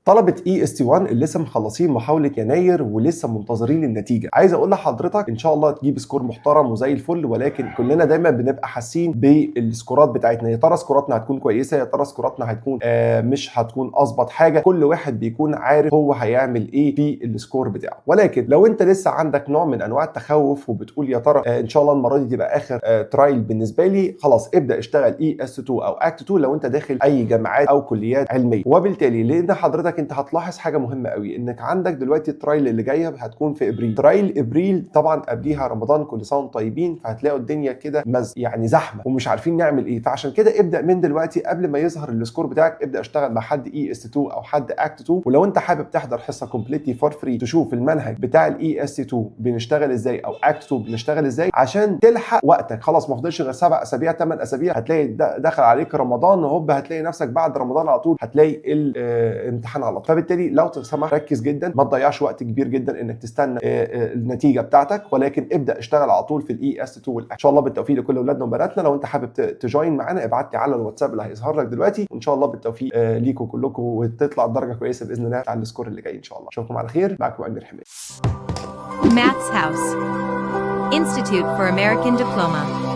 طلبة EST1 اللي لسه مخلصين محاولة يناير ولسه منتظرين النتيجة، عايز اقول لحضرتك ان شاء الله تجيب سكور محترم وزي الفل، ولكن كلنا دايما بنبقى حاسين بالسكورات بتاعتنا. يا ترى سكوراتنا هتكون كويسة، يا ترى سكوراتنا هتكون مش هتكون اظبط حاجة. كل واحد بيكون عارف هو هيعمل ايه في السكور بتاعه. ولكن لو انت لسه عندك نوع من انواع التخوف وبتقول يا ترى ان شاء الله المرة دي تبقى اخر ترايل بالنسبة لي، خلاص ابدأ اشتغل ES2 او ACT2 لو انت داخل اي جامعات او كليات علمية. وبالتالي لان حضرتك انت هتلاحظ حاجه مهمه قوي، انك عندك دلوقتي الترايل اللي جايه هتكون في ابريل. ترايل ابريل طبعا قبليها رمضان، كل سنه وانتم طيبين، فهتلاقوا الدنيا كده يعني زحمه ومش عارفين نعمل ايه. فعشان كده ابدا من دلوقتي قبل ما يظهر السكور بتاعك، ابدا اشتغل مع حد ES2 او حد ACT2. ولو انت حابب تحضر حصه كومبليتلي فور فري تشوف المنهج بتاع ES2 بنشتغل ازاي او ACT2 بنشتغل ازاي، عشان تلحق وقتك. خلاص ما فضلش غير 7 اسابيع 8 اسابيع، هتلاقي دخل عليك رمضان، هوب هتلاقي نفسك بعد رمضان على طول هتلاقي الامتحان على طول. فبالتالي لو تسمح ركز جدا، ما تضيعش وقت كبير جدا انك تستنى النتيجه بتاعتك، ولكن ابدا اشتغل على طول في ES2 ان شاء الله. بالتوفيق لكل اولادنا وبناتنا. لو انت حابب تجوين معانا ابعت لي على الواتساب اللي هيظهر لك دلوقتي، وان شاء الله بالتوفيق ليكم كلكم، وتطلع درجه كويسه باذن الله على السكور اللي جاي ان شاء الله. اشوفكم على خير. معكم امير حميد. Maths House Institute for American Diploma.